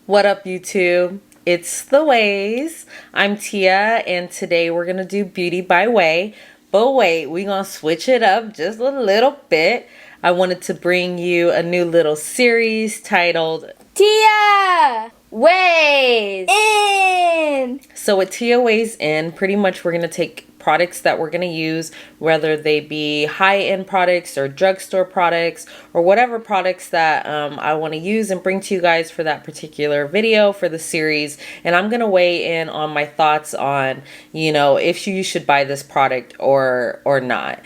What up, YouTube? It's the Ways. I'm Tia, and today we're gonna do Beauty by Way. But wait, we're gonna switch it up just a little bit. I wanted to bring you a new little series titled Tia Weighs In. So with Tia Weighs In, pretty much we're gonna take products that we're going to use, whether they be high-end products or drugstore products or whatever products that I want to use and bring to you guys for that particular video for the series. And I'm going to weigh in on my thoughts on, if you should buy this product or not.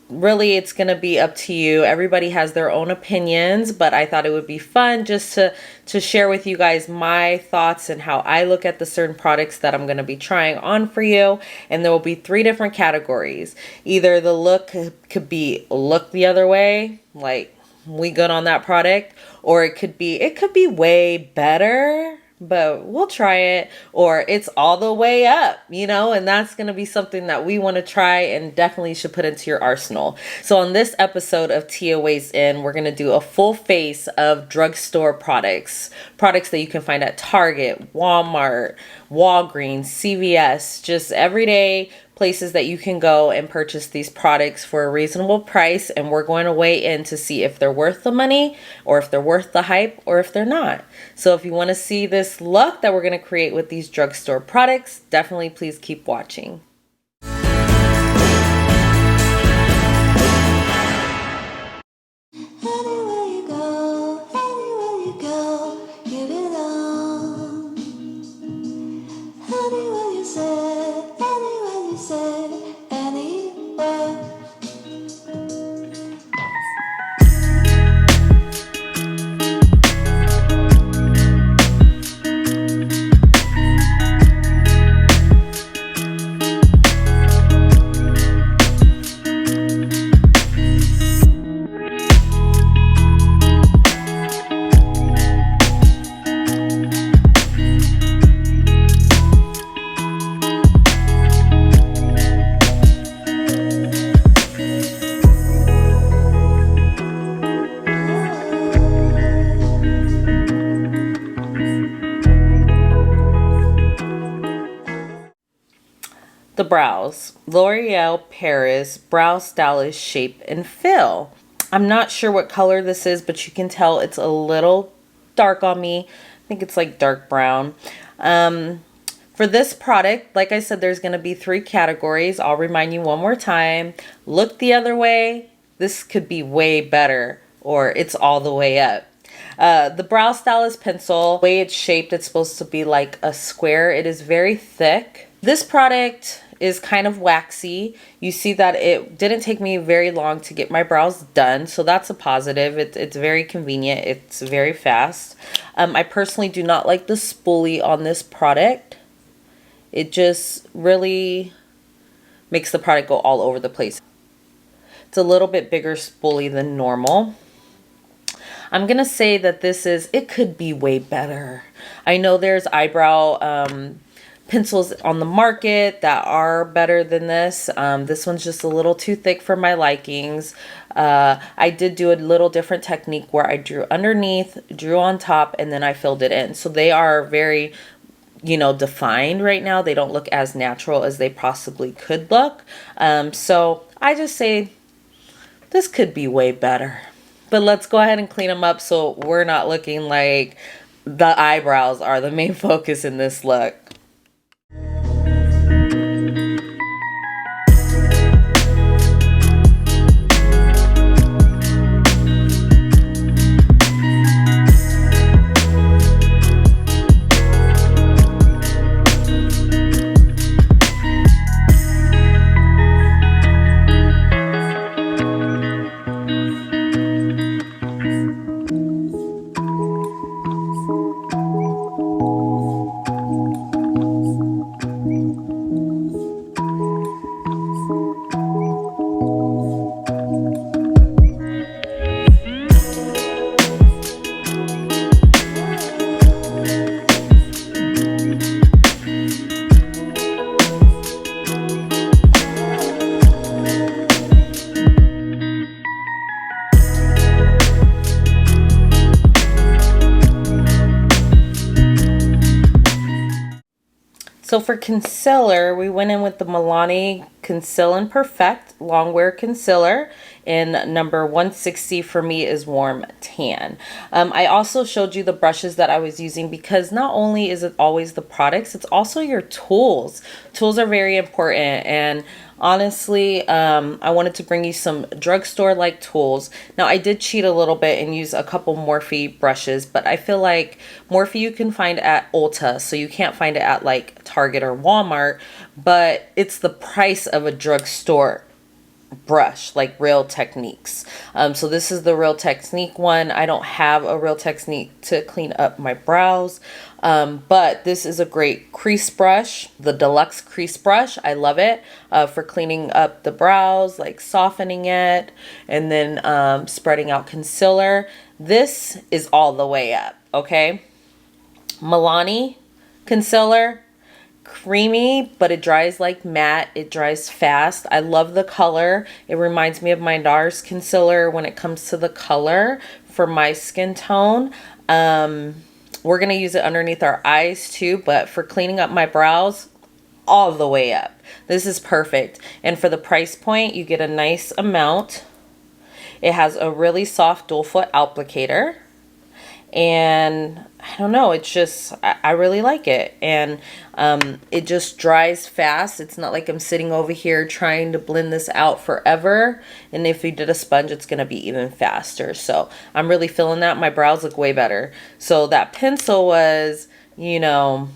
Really, it's going to be up to you. Everybody has their own opinions, but I thought it would be fun just to share with you guys my thoughts and how I look at the certain products that I'm going to be trying on for you. And there will be 3 different categories. Either the look could be look the other way, like we good on that product, or it could be way better, but we'll try it, or it's all the way up, and that's going to be something that we want to try and definitely should put into your arsenal. So on this episode of Tia Weighs In, we're going to do a full face of drugstore products that you can find at Target, Walmart, Walgreens, CVS, just everyday places that you can go and purchase these products for a reasonable price. And we're going to weigh in to see if they're worth the money, or if they're worth the hype, or if they're not. So if you want to see this look that we're going to create with these drugstore products, definitely please keep watching. The brows. L'Oreal Paris Brow Stylish Shape and Fill. I'm not sure what color this is, but you can tell it's a little dark on me. I think it's like dark brown. For this product, like I said, there's going to be 3 categories. I'll remind you one more time. Look the other way. This could be way better, or it's all the way up. The Brow Stylist Pencil, the way it's shaped, it's supposed to be like a square. It is very thick. This product is kind of waxy. You see that it didn't take me very long to get my brows done, so that's a positive. It's very convenient. It's very fast. I personally do not like the spoolie on this product. It just really makes the product go all over the place. It's a little bit bigger spoolie than normal. I'm gonna say that it could be way better. I know there's eyebrow pencils on the market that are better than this. This one's just a little too thick for my likings. I did do a little different technique where I drew underneath, drew on top, and then I filled it in. So they are very, defined right now. They don't look as natural as they possibly could look. So I just say this could be way better. But let's go ahead and clean them up so we're not looking like the eyebrows are the main focus in this look. So for concealer, we went in with the Milani Conceal and Perfect Longwear Concealer, and number 160 for me is Warm Tan. I also showed you the brushes that I was using because not only is it always the products, it's also your tools. Tools are very important, and honestly, I wanted to bring you some drugstore-like tools. Now, I did cheat a little bit and use a couple Morphe brushes, but I feel like Morphe you can find at Ulta, so you can't find it at like Target or Walmart, but it's the price of a drugstore brush, like Real Techniques. So this is the Real Technique one. I don't have a Real Technique to clean up my brows, but this is a great crease brush, the Deluxe crease brush. I love it for cleaning up the brows, like softening it, and then spreading out concealer. This is all the way up, okay? Milani concealer, creamy, but it dries like matte. It dries fast. I love the color. It reminds me of my NARS concealer when it comes to the color for my skin tone. We're going to use it underneath our eyes too, but for cleaning up my brows, all the way up. This is perfect. And for the price point, you get a nice amount. It has a really soft dual foot applicator. And I don't know, it's just, I really like it. And it just dries fast. It's not like I'm sitting over here trying to blend this out forever. And if you did a sponge, it's going to be even faster. So I'm really feeling that. My brows look way better. So that pencil was, you know,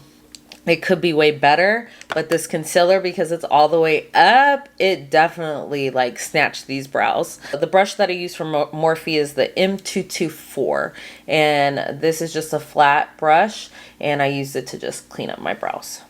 it could be way better, but this concealer, because it's all the way up, it definitely like snatched these brows. The brush that I use from Morphe is the M224, and this is just a flat brush, and I use it to just clean up my brows.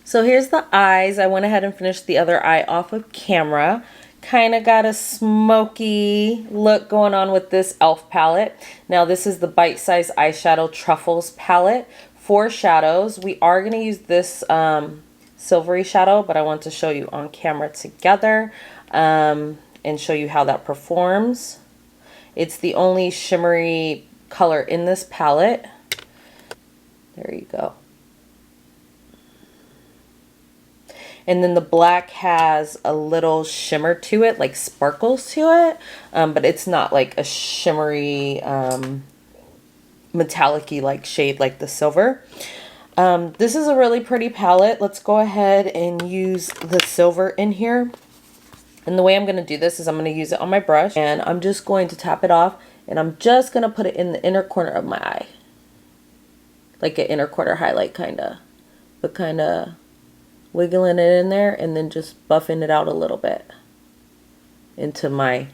So here's the eyes. I went ahead and finished the other eye off of camera. Kind of got a smoky look going on with this e.l.f. palette. Now this is the Bite Size Eyeshadow Truffles palette for shadows. We are going to use this silvery shadow, but I want to show you on camera together and show you how that performs. It's the only shimmery color in this palette. There you go. And then the black has a little shimmer to it, like sparkles to it, but it's not like a shimmery metallic-y like shade like the silver. This is a really pretty palette. Let's go ahead and use the silver in here. And the way I'm going to do this is I'm going to use it on my brush, and I'm just going to tap it off, and I'm just going to put it in the inner corner of my eye. Like an inner corner highlight kind of. But kind of wiggling it in there and then just buffing it out a little bit into my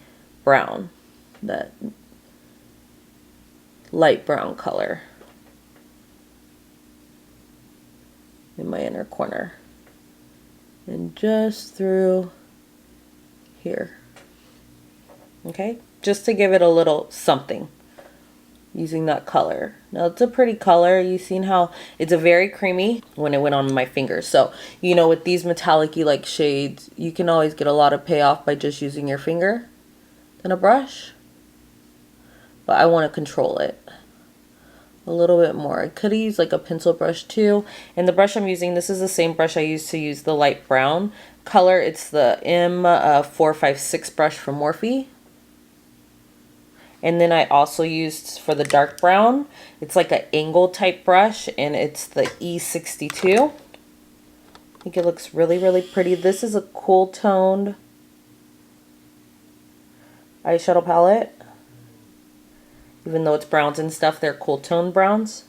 brown. That light brown color in my inner corner. And just through here. Okay, just to give it a little something using that color. Now it's a pretty color. You've seen how it's a very creamy when it went on my fingers. So you know, with these metallic-y like shades, you can always get a lot of payoff by just using your finger than a brush. But I want to control it a little bit more. I could use like a pencil brush too. And the brush I'm using, this is the same brush I used to use the light brown color. It's the M456 brush from Morphe. And then I also used for the dark brown, it's like an angle type brush, and it's the E62. I think it looks really, really pretty. This is a cool toned eyeshadow palette. Even though it's browns and stuff, they're cool toned browns.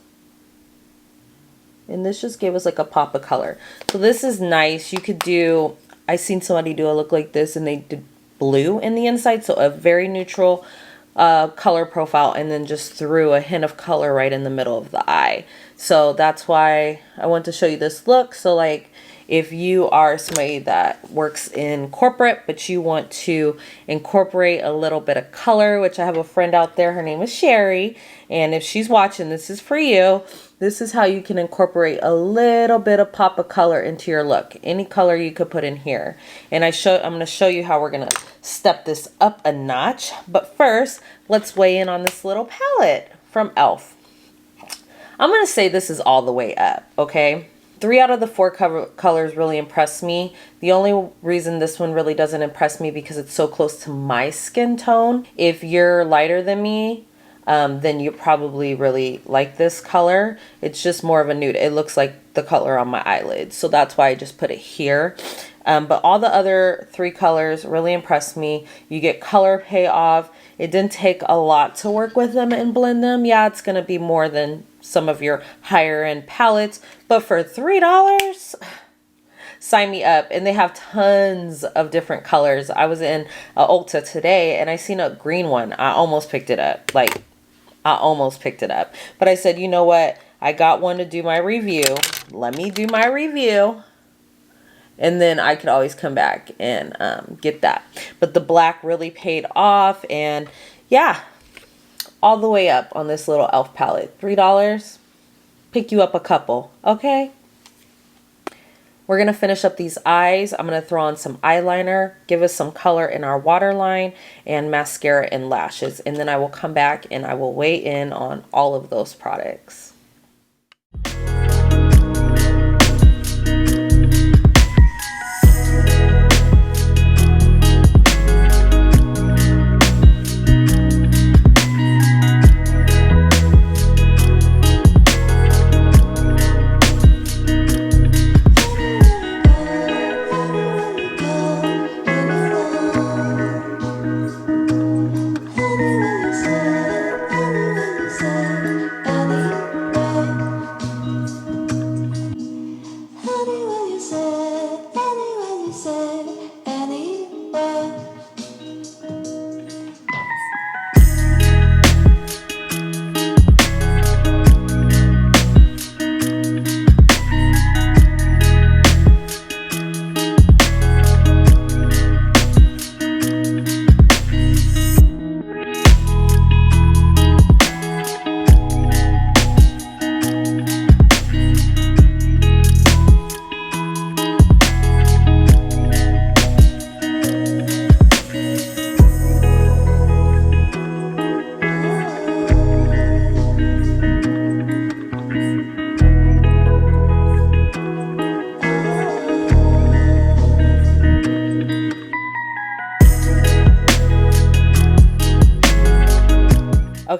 And this just gave us like a pop of color. So this is nice. You could do, I seen somebody do a look like this, and they did blue in the inside. So a very neutral color profile, and then just threw a hint of color right in the middle of the eye. So that's why I want to show you this look. So like, if you are somebody that works in corporate, but you want to incorporate a little bit of color, which I have a friend out there, her name is Sherry, and if she's watching, this is for you. This is how you can incorporate a little bit of pop of color into your look. Any color you could put in here. And I'm going to show you how we're going to step this up a notch. But first, let's weigh in on this little palette from e.l.f. I'm going to say this is all the way up, okay? 3 out of the 4 colors really impress me. The only reason this one really doesn't impress me because it's so close to my skin tone. If you're lighter than me, then you probably really like this color. It's just more of a nude. It looks like the color on my eyelids. So that's why I just put it here. But all the other 3 colors really impressed me. You get color payoff. It didn't take a lot to work with them and blend them. Yeah, it's going to be more than some of your higher end palettes, but for $3, sign me up. And they have tons of different colors. I was in Ulta today and I seen a green one. I almost picked it up. Like, I almost picked it up. But I said, you know what? I got one to do my review. Let me do my review. And then I could always come back and get that. But the black really paid off. And yeah, all the way up on this little e.l.f. palette. $3. Pick you up a couple. Okay? We're going to finish up these eyes. I'm going to throw on some eyeliner, give us some color in our waterline, and mascara and lashes. And then I will come back and I will weigh in on all of those products.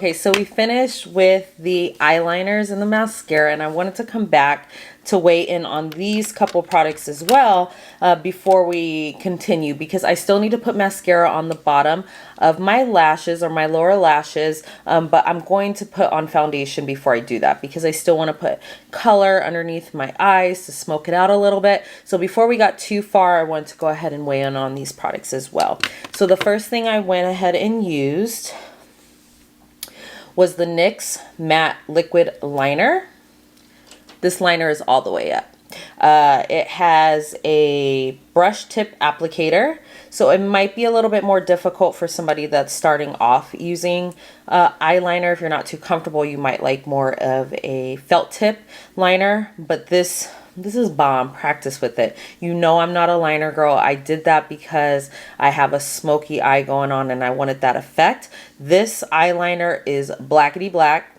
Okay, so we finished with the eyeliners and the mascara, and I wanted to come back to weigh in on these couple products as well before we continue, because I still need to put mascara on the bottom of my lashes or my lower lashes, but I'm going to put on foundation before I do that because I still want to put color underneath my eyes to smoke it out a little bit. So before we got too far, I want to go ahead and weigh in on these products as well. So the first thing I went ahead and used was the NYX Matte Liquid Liner. This liner is all the way up. It has a brush tip applicator, so it might be a little bit more difficult for somebody that's starting off using eyeliner. If you're not too comfortable, you might like more of a felt tip liner, but this is bomb. Practice with it. You know I'm not a liner girl. I did that because I have a smoky eye going on and I wanted that effect. This eyeliner is blackety black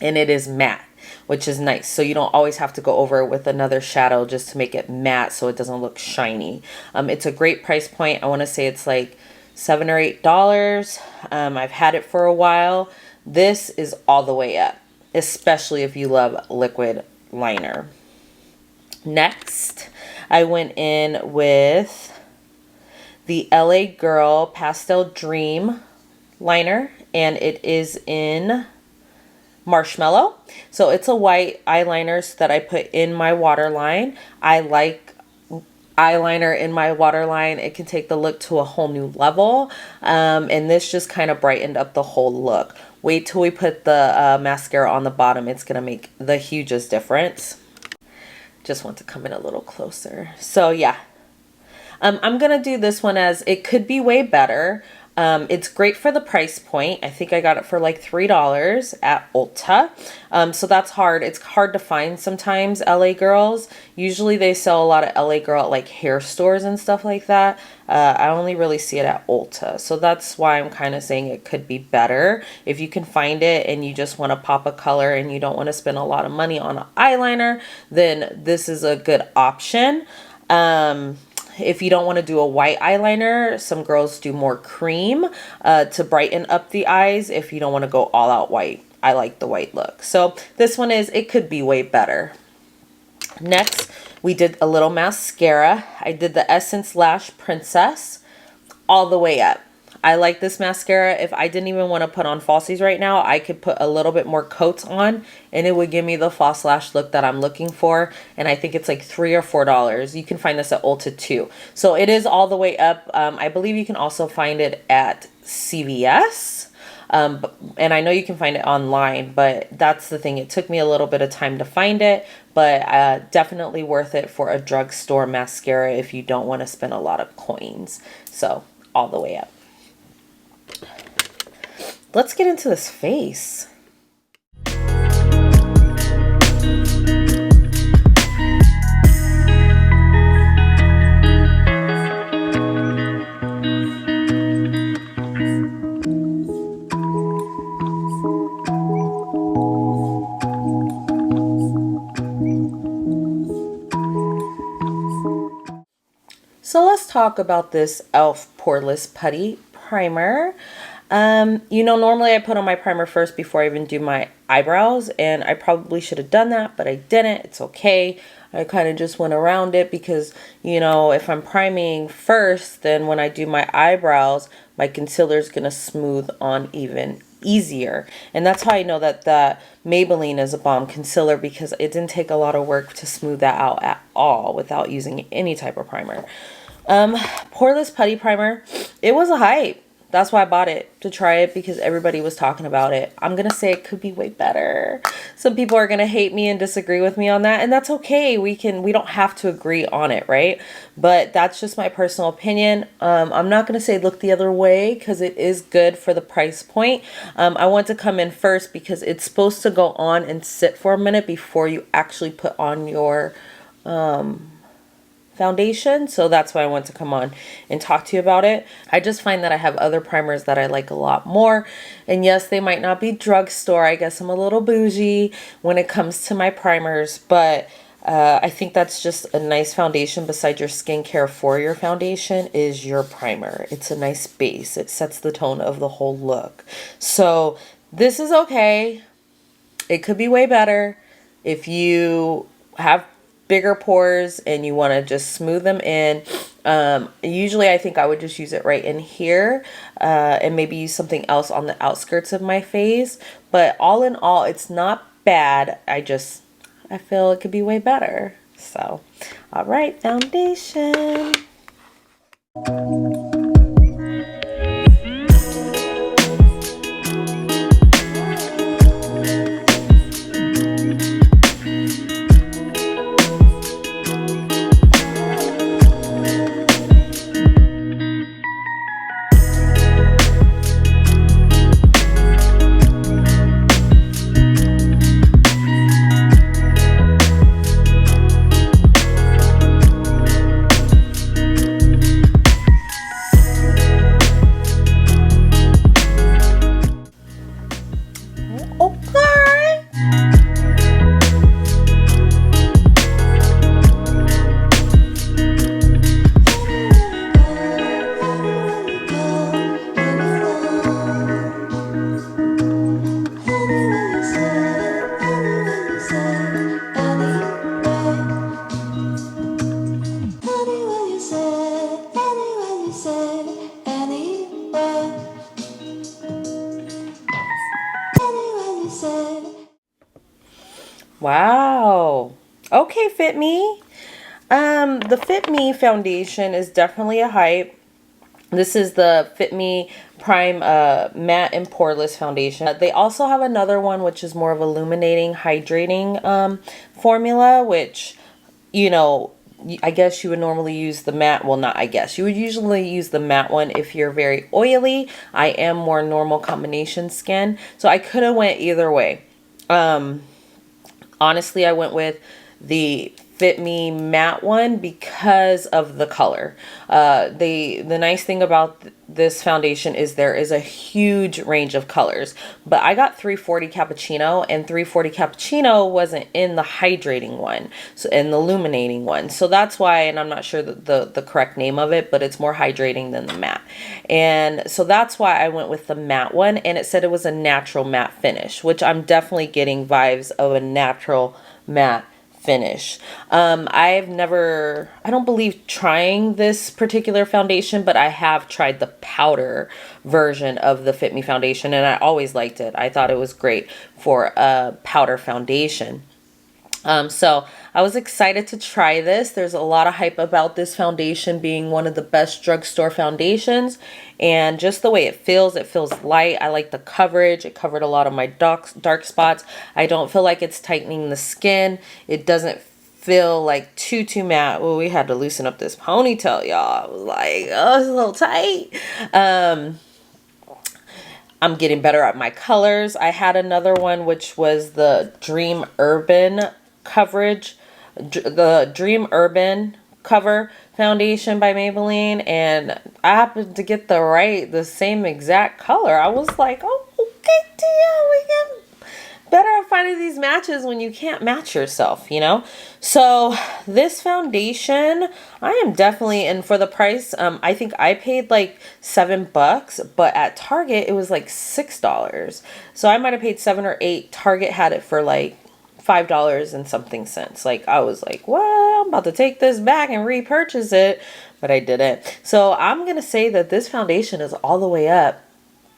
and it is matte, which is nice. So you don't always have to go over it with another shadow just to make it matte so it doesn't look shiny. It's a great price point. I want to say it's like $7 or $8. I've had it for a while. This is all the way up, especially if you love liquid liner. Next, I went in with the LA Girl Pastel Dream liner, and it is in Marshmallow. So it's a white eyeliner that I put in my waterline. I like eyeliner in my waterline. It can take the look to a whole new level, and this just kind of brightened up the whole look. Wait till we put the mascara on the bottom. It's gonna make the hugest difference. Just want to come in a little closer. So yeah, I'm gonna do this one as it could be way better. It's great for the price point. I think I got it for like $3 at Ulta. So that's hard. It's hard to find sometimes LA Girls. Usually they sell a lot of LA Girl at like hair stores and stuff like that. I only really see it at Ulta. So that's why I'm kind of saying it could be better. If you can find it and you just want to pop a color and you don't want to spend a lot of money on an eyeliner, then this is a good option. If you don't want to do a white eyeliner, some girls do more cream to brighten up the eyes if you don't want to go all out white. I like the white look. So this one it could be way better. Next, we did a little mascara. I did the Essence Lash Princess all the way up. I like this mascara. If I didn't even want to put on falsies right now, I could put a little bit more coats on and it would give me the false lash look that I'm looking for. And I think it's like $3 or $4. You can find this at Ulta too. So it is all the way up. I believe you can also find it at CVS. And I know you can find it online, but that's the thing. It took me a little bit of time to find it, but definitely worth it for a drugstore mascara if you don't want to spend a lot of coins. So all the way up. Let's get into this face. So let's talk about this e.l.f. Poreless Putty Primer. Normally I put on my primer first before I even do my eyebrows, and I probably should have done that, but I didn't. It's okay. I kind of just went around it because, if I'm priming first, then when I do my eyebrows, my concealer is going to smooth on even easier. And that's how I know that the Maybelline is a bomb concealer, because it didn't take a lot of work to smooth that out at all without using any type of primer. Poreless Putty Primer, it was a hype. That's why I bought it, to try it, because everybody was talking about it. I'm going to say it could be way better. Some people are going to hate me and disagree with me on that, and that's okay. We don't have to agree on it, right? But that's just my personal opinion. I'm not going to say look the other way, because it is good for the price point. I want to come in first because it's supposed to go on and sit for a minute before you actually put on your foundation. So that's why I want to come on and talk to you about it. I just find that I have other primers that I like a lot more. And yes, they might not be drugstore. I guess I'm a little bougie when it comes to my primers, but I think that's just a nice foundation. Besides your skincare for your foundation is your primer. It's a nice base. It sets the tone of the whole look. So This is okay. It could be way better if you have bigger pores and you want to just smooth them in. Usually I think I would just use it right in here and maybe use something else on the outskirts of my face. But all in all, it's not bad. I feel it could be way better. So, all right, foundation. Wow. Okay, Fit Me. The Fit Me foundation is definitely a hype. This is the Fit Me Prime Matte and Poreless Foundation. They also have another one which is more of illuminating, hydrating formula, which, you know, I guess you would normally use the matte. Well, not I guess. You would usually use the matte one if you're very oily. I am more normal combination skin, so I could have went either way. Honestly, I went with the Fit Me matte one because of the color. The nice thing about this foundation is there is a huge range of colors, but I got 340 cappuccino, and 340 cappuccino wasn't in the hydrating one, so in the illuminating one. So that's why, and I'm not sure the correct name of it, but it's more hydrating than the matte. And so that's why I went with the matte one, and it said it was a natural matte finish, which I'm definitely getting vibes of a natural matte finish. I don't believe trying this particular foundation, but I have tried the powder version of the Fit Me foundation, and I always liked it. I thought it was great for a powder foundation. So I was excited to try this. There's a lot of hype about this foundation being one of the best drugstore foundations, and just the way it feels light. I like the coverage. It covered a lot of my dark spots. I don't feel like it's tightening the skin. It doesn't feel like too matte. Well, we had to loosen up this ponytail, y'all. I was like, oh, it's a little tight. I'm getting better at my colors. I had another one, which was the Dream Urban coverage, the Dream Urban cover foundation by Maybelline, and I happened to get the same exact color. I was like, oh, okay, deal. We get better at finding these matches when you can't match yourself, you know? So this foundation, I am definitely, and for the price, I think I paid like $7, but at Target it was like $6. So I might have paid 7 or 8. Target had it for like $5 and something cents. Like, I was like, well, I'm about to take this back and repurchase it, but I didn't. So I'm gonna say that this foundation is all the way up.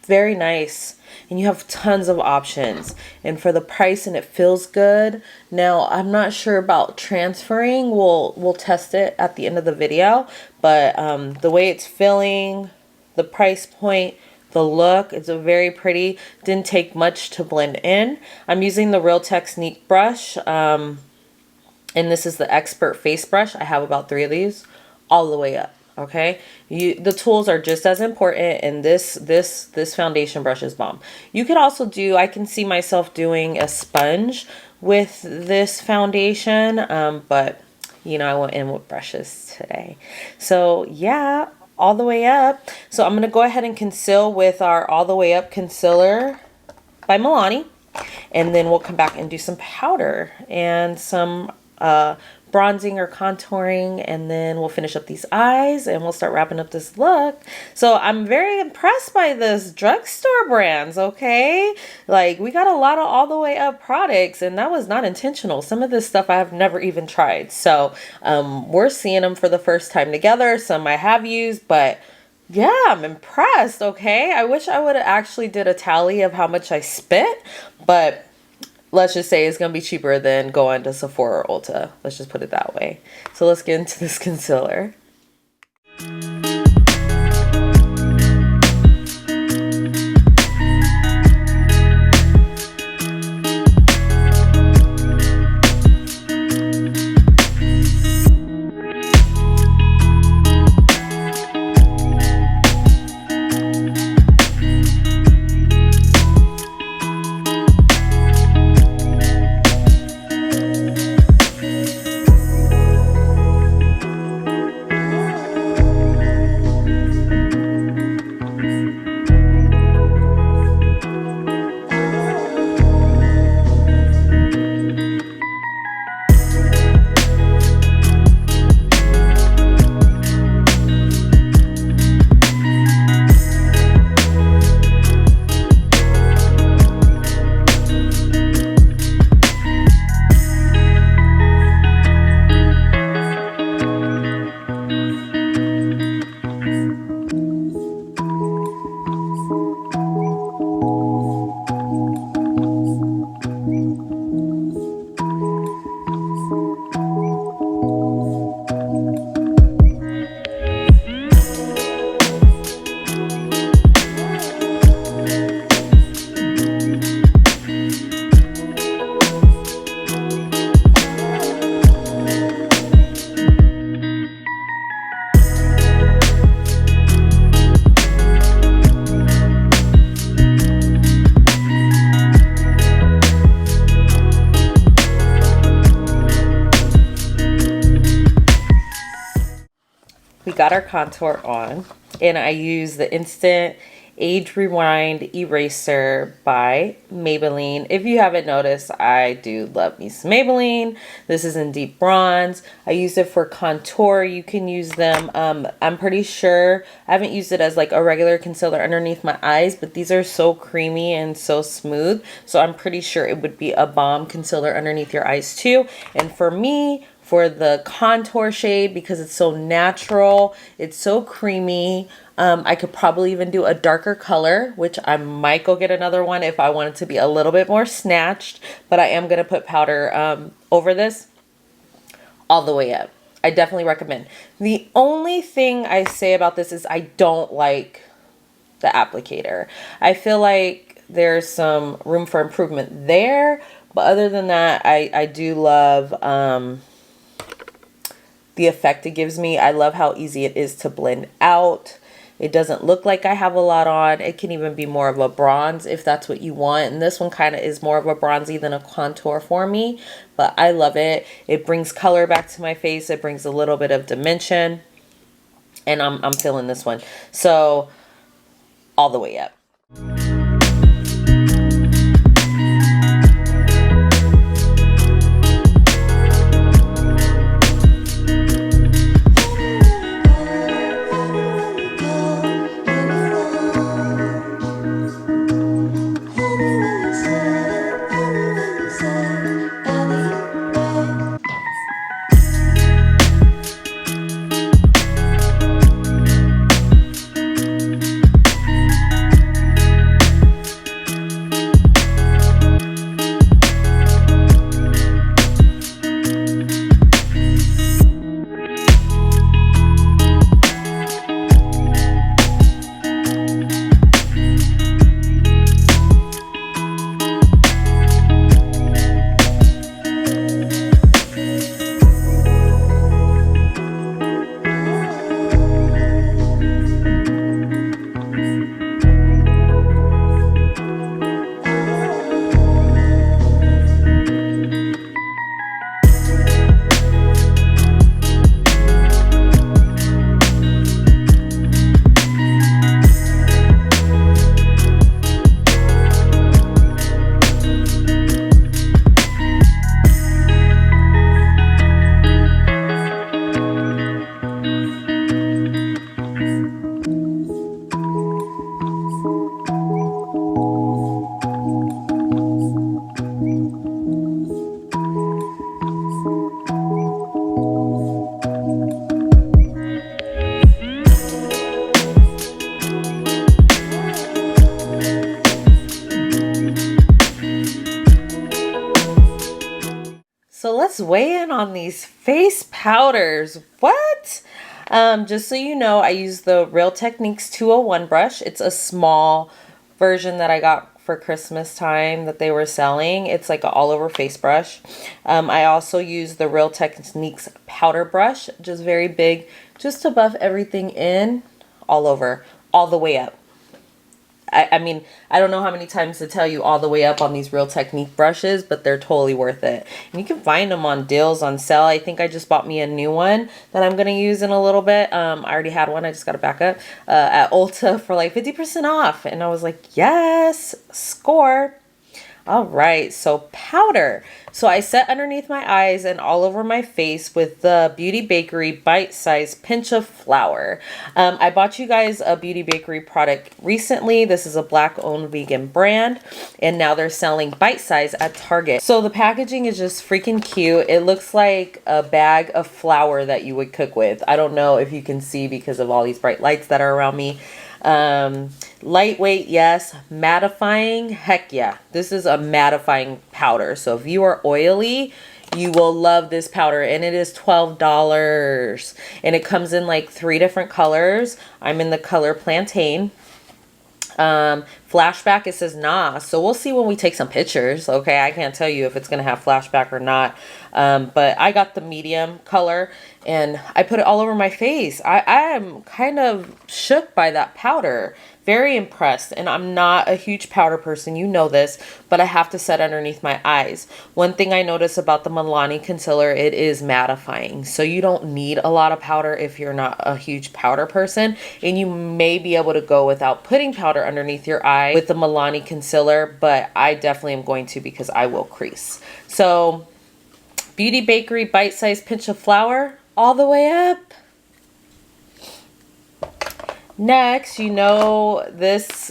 Very nice, and you have tons of options, and for the price, and it feels good. Now I'm not sure about transferring. We'll test it at the end of the video, but the way it's feeling, the price point, the look, it's a very pretty. Didn't take much to blend in. I'm using the Real Technique brush, and this is the Expert Face Brush. I have about 3 of these, all the way up. Okay, the tools are just as important, and this foundation brush is bomb. You could also do, I can see myself doing a sponge with this foundation, but you know, I went in with brushes today. So yeah, all the way up. So I'm gonna go ahead and conceal with our All the Way Up concealer by Milani, and then we'll come back and do some powder and some bronzing or contouring, and then we'll finish up these eyes and we'll start wrapping up this look. So I'm very impressed by this Drugstore brands, okay? Like, we got a lot of all the way up products, and that was not intentional. Some of this stuff I have never even tried. So we're seeing them for the first time together. Some I have used, but yeah, I'm impressed, okay? I wish I would have actually did a tally of how much I spent, but let's just say it's going to be cheaper than going to Sephora or Ulta. Let's just put it that way. So let's get into this concealer. We got our contour on, and I use the Instant Age Rewind Eraser by Maybelline. If you haven't noticed, I do love me some Maybelline. This is in deep bronze. I use it for contour. You can use them. I'm pretty sure I haven't used it as like a regular concealer underneath my eyes, but these are so creamy and so smooth. So I'm pretty sure it would be a bomb concealer underneath your eyes too. And for me, for the contour shade, because it's so natural, it's so creamy, I could probably even do a darker color, which I might go get another one if I want it to be a little bit more snatched, but I am going to put powder over this all the way up. I definitely recommend. The only thing I say about this is I don't like the applicator. I feel like there's some room for improvement there, but other than that, I do love the effect it gives me. I love how easy it is to blend out. It doesn't look like I have a lot on. It can even be more of a bronze if that's what you want. And this one kind of is more of a bronzy than a contour for me. But I love it. It brings color back to my face. It brings a little bit of dimension. And I'm feeling this one. So all the way up. so let's weigh in on these face powders. What? Just so you know, I use the Real Techniques 201 brush. It's a small version that I got for Christmas time that they were selling. It's like an all over face brush. I also use the Real Techniques powder brush, just very big, just to buff everything in, all over, all the way up. I mean, I don't know how many times to tell you all the way up on these Real Technique brushes, but they're totally worth it. And you can find them on deals, on sale. I think I just bought me a new one that I'm going to use in a little bit. I already had one. I just got to back up at Ulta for like 50% off. And I was like, yes, score. All right, so powder. So I set underneath my eyes and all over my face with the Beauty Bakery Bite Size Pinch of Flour. I bought you guys a Beauty Bakery product recently. This is a Black-owned vegan brand, and now they're selling Bite Size at Target. So the packaging is just freaking cute. It looks like a bag of flour that you would cook with. I don't know if you can see because of all these bright lights that are around me. Lightweight, yes. Mattifying, heck yeah. This is a mattifying powder. So if you are oily, you will love this powder, and it is $12. And it comes in like 3 different colors. I'm in the color Plantain. Flashback, it says nah, so we'll see when we take some pictures. Okay, I can't tell you if it's gonna have flashback or not, but I got the medium color and I put it all over my face. I am kind of shook by that powder, very impressed. And I'm not a huge powder person, you know this, but I have to set underneath my eyes. One thing I notice about the Milani concealer, it is mattifying, so you don't need a lot of powder if you're not a huge powder person, and you may be able to go without putting powder underneath your eye with the Milani concealer, but I definitely am going to because I will crease. So Beauty Bakery Bite Size Pinch of Flour all the way up. Next, you know this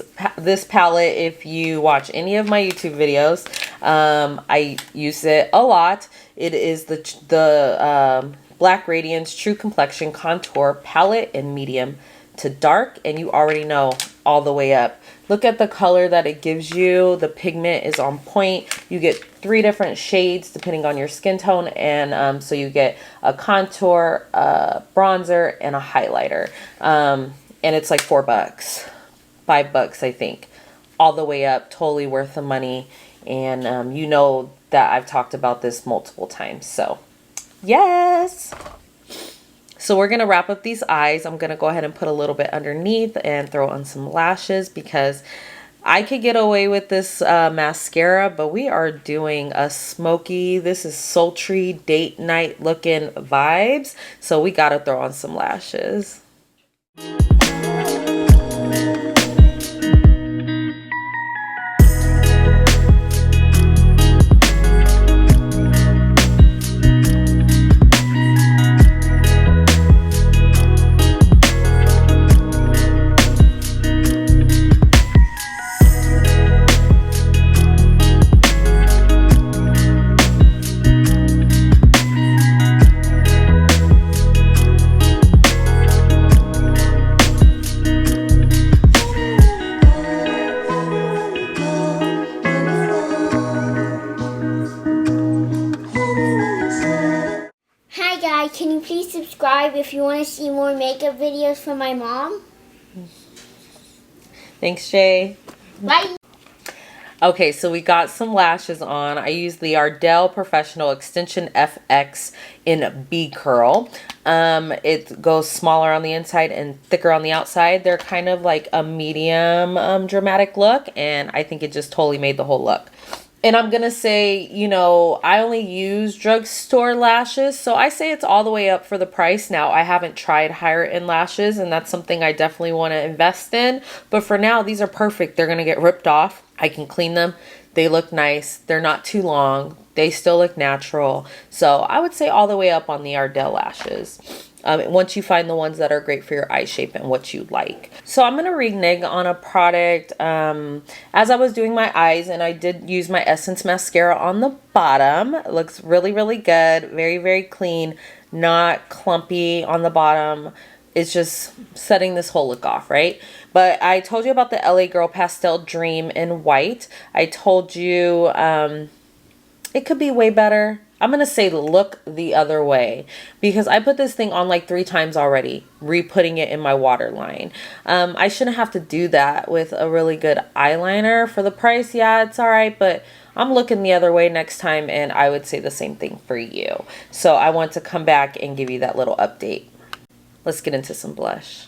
palette, if you watch any of my YouTube videos, I use it a lot. It is the Black Radiance True Complexion Contour Palette in medium to dark, and you already know all the way up. Look at the color that it gives you. The pigment is on point. You get 3 different shades depending on your skin tone, and so you get a contour, a bronzer, and a highlighter. And it's like $4, $5, I think, all the way up. Totally worth the money. And you know that I've talked about this multiple times. So yes. So we're going to wrap up these eyes. I'm going to go ahead and put a little bit underneath and throw on some lashes because I could get away with this mascara, but we are doing a smoky, this is sultry date night looking vibes. So we got to throw on some lashes. Can you please subscribe if you want to see more makeup videos from my mom? Thanks, Jay. Bye. Okay, so we got some lashes on. I use the Ardell Professional Extension FX in B Curl. It goes smaller on the inside and thicker on the outside. They're kind of like a medium dramatic look, and I think it just totally made the whole look. And I'm going to say, you know, I only use drugstore lashes, so I say it's all the way up for the price. Now, I haven't tried higher end lashes, and that's something I definitely want to invest in. But for now, these are perfect. They're going to get ripped off. I can clean them. They look nice. They're not too long. They still look natural. So I would say all the way up on the Ardell lashes. Once you find the ones that are great for your eye shape and what you like. So I'm going to renege on a product as I was doing my eyes, and I did use my Essence mascara on the bottom. It looks really, really good. Very, very clean. Not clumpy on the bottom. It's just setting this whole look off, right? But I told you about the LA Girl Pastel Dream in white. I told you it could be way better. I'm going to say look the other way, because I put this thing on like 3 times already, re-putting it in my waterline. I shouldn't have to do that with a really good eyeliner for the price. Yeah, it's all right, but I'm looking the other way next time, and I would say the same thing for you. So I want to come back and give you that little update. Let's get into some blush.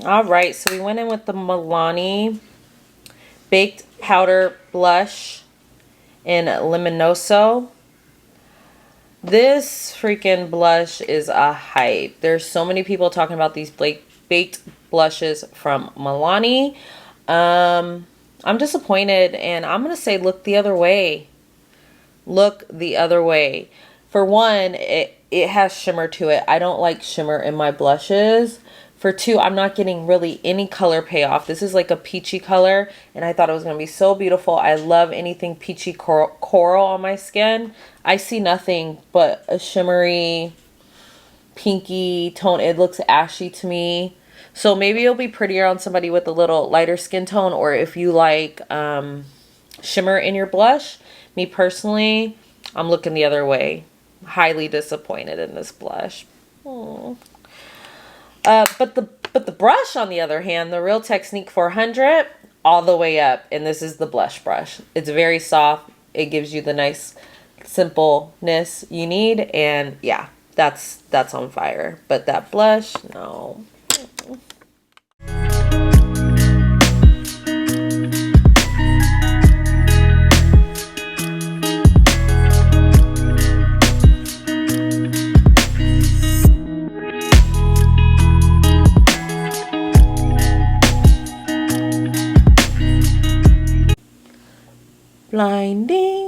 All right, so we went in with the Milani Baked Powder Blush in Luminoso. This freaking blush is a hype. There's so many people talking about these baked blushes from Milani. I'm disappointed, and I'm going to say look the other way. Look the other way. For one, it has shimmer to it. I don't like shimmer in my blushes. For 2, I'm not getting really any color payoff. This is like a peachy color, and I thought it was going to be so beautiful. I love anything peachy coral on my skin. I see nothing but a shimmery, pinky tone. It looks ashy to me. So maybe it'll be prettier on somebody with a little lighter skin tone, or if you like shimmer in your blush. Me personally, I'm looking the other way. Highly disappointed in this blush. But the brush, on the other hand, the Real Technique 400, all the way up. And this is the blush brush. It's very soft. It gives you the nice simpleness you need. And yeah, that's on fire. But that blush, no. Blinding.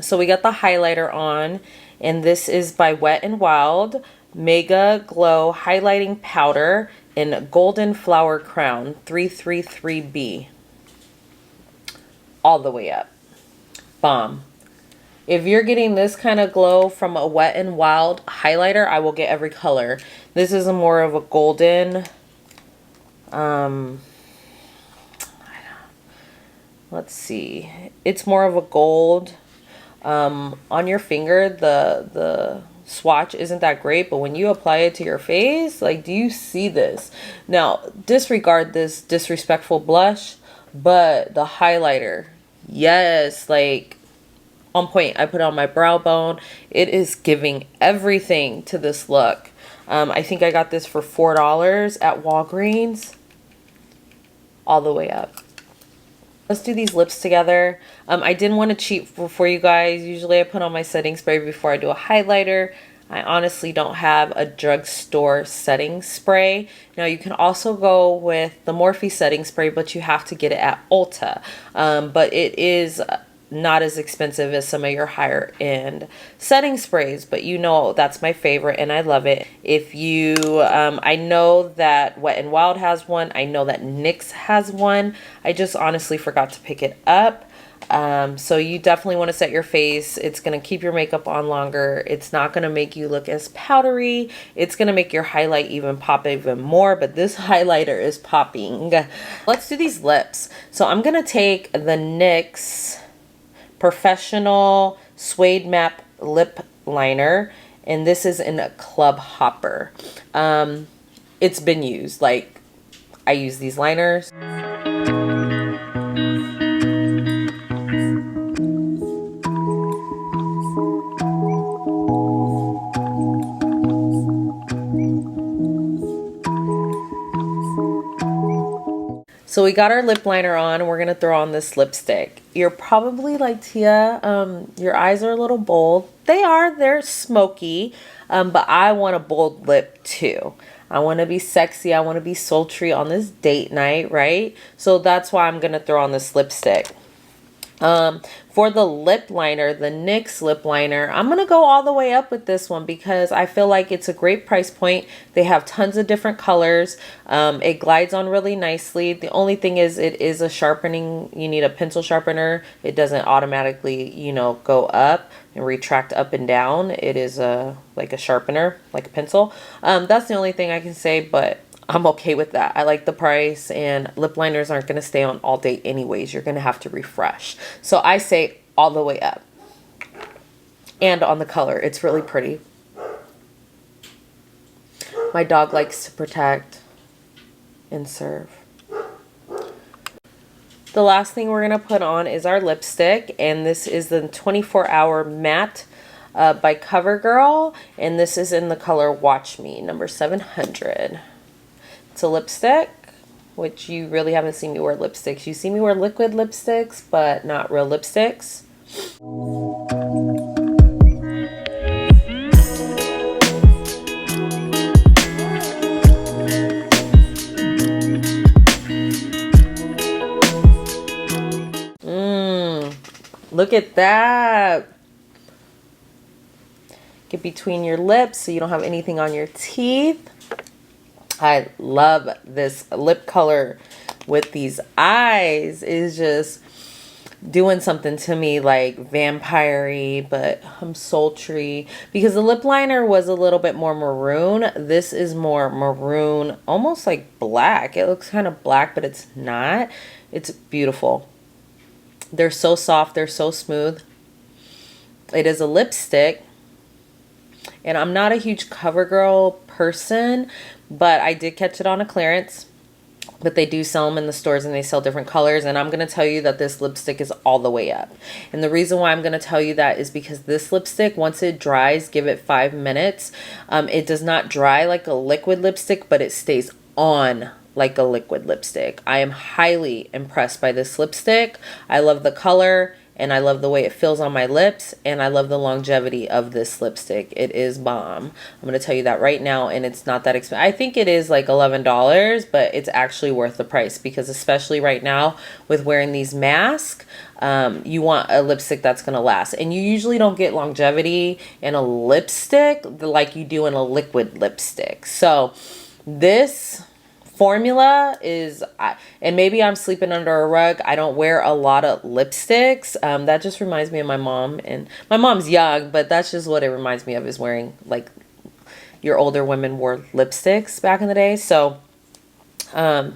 So we got the highlighter on, and this is by Wet n Wild Mega Glow Highlighting Powder in Golden Flower Crown 333B. All the way up. Bomb. If you're getting this kind of glow from a Wet n Wild highlighter, I will get every color. This is a more of a golden, let's see. It's more of a gold. On your finger, the swatch isn't that great, but when you apply it to your face, like, do you see this? Now, disregard this disrespectful blush, but the highlighter, yes, like, on point. I put it on my brow bone. It is giving everything to this look. I think I got this for $4 at Walgreens. All the way up. Let's do these lips together. I didn't want to cheat for you guys. Usually I put on my setting spray before I do a highlighter. I honestly don't have a drugstore setting spray. Now you can also go with the Morphe setting spray, but you have to get it at Ulta. But it is not as expensive as some of your higher end setting sprays, but you know that's my favorite and I love it. If you I know that Wet n Wild has one. I know that NYX has one. I just honestly forgot to pick it up. So you definitely want to set your face. It's going to keep your makeup on longer. It's not going to make you look as powdery. It's going to make your highlight even pop even more, but this highlighter is popping. Let's do these lips. So I'm going to take the NYX Professional Suede Matte Lip Liner, and this is in a Club Hopper. It's been used. Like, I use these liners. So we got our lip liner on, and we're gonna throw on this lipstick. You're probably like, Tia, your eyes are a little bold. They are, they're smoky, but I want a bold lip too. I want to be sexy. I want to be sultry on this date night, right? So that's why I'm gonna throw on this lipstick. For the lip liner, the NYX lip liner, I'm going to go all the way up with this one because I feel like it's a great price point. They have tons of different colors. It glides on really nicely. The only thing is it is a sharpening. You need a pencil sharpener. It doesn't automatically, you know, go up and retract up and down. It is like a sharpener, like a pencil. That's the only thing I can say, but I'm okay with that. I like the price, and lip liners aren't going to stay on all day anyways. You're going to have to refresh. So I say all the way up. And on the color, it's really pretty. My dog likes to protect and serve. The last thing we're going to put on is our lipstick, and this is the 24-Hour Matte by CoverGirl, and this is in the color Watch Me, number 700. It's a lipstick, which you really haven't seen me wear lipsticks. You see me wear liquid lipsticks, but not real lipsticks. Look at that. Get between your lips so you don't have anything on your teeth. I love this lip color with these eyes. Is just doing something to me like vampire-y, but sultry. Because the lip liner was a little bit more maroon. This is more maroon, almost like black. It looks kind of black, but it's not. It's beautiful. They're so soft. They're so smooth. It is a lipstick. And I'm not a huge CoverGirl person, but I did catch it on a clearance. But they do sell them in the stores, and they sell different colors. And I'm going to tell you that this lipstick is all the way up. And the reason why I'm going to tell you that is because this lipstick, once it dries, give it 5 minutes. It does not dry like a liquid lipstick, but it stays on like a liquid lipstick. I am highly impressed by this lipstick. I love the color, and I love the way it feels on my lips, and I love the longevity of this lipstick. It is bomb. I'm going to tell you that right now, and it's not that expensive. I think it is like $11, but it's actually worth the price because especially right now with wearing these masks, you want a lipstick that's going to last. And you usually don't get longevity in a lipstick like you do in a liquid lipstick. So this formula is, and maybe I'm sleeping under a rug, I don't wear a lot of lipsticks. That just reminds me of my mom, and my mom's young, but that's just what it reminds me of, is wearing, like, your older women wore lipsticks back in the day. So I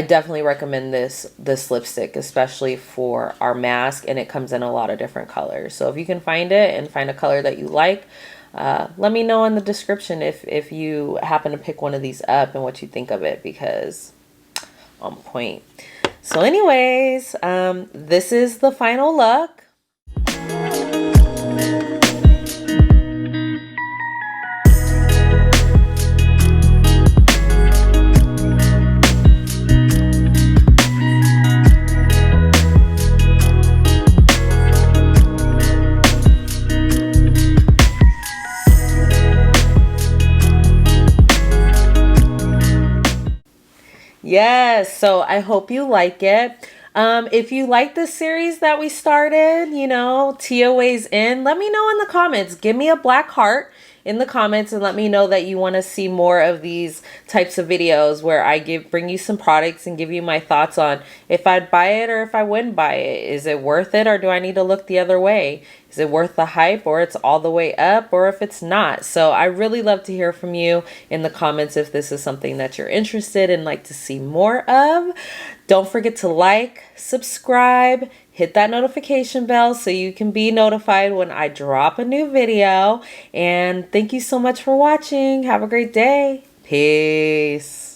definitely recommend this lipstick, especially for our mask, and it comes in a lot of different colors. So if you can find it and find a color that you like, let me know in the description if you happen to pick one of these up and what you think of it, because on point. So anyways, this is the final look. Yes, so I hope you like it. If you like the series that we started, you know, Tia weighs in, let me know in the comments. Give me a black heart in the comments and let me know that you want to see more of these types of videos where I bring you some products and give you my thoughts on if I'd buy it or if I wouldn't buy it. Is it worth it, or do I need to look the other way? Is it worth the hype, or it's all the way up, or if it's not? So I really love to hear from you in the comments if this is something that you're interested in, like to see more of. Don't forget to like, subscribe, hit that notification bell so you can be notified when I drop a new video. And thank you so much for watching. Have a great day. Peace.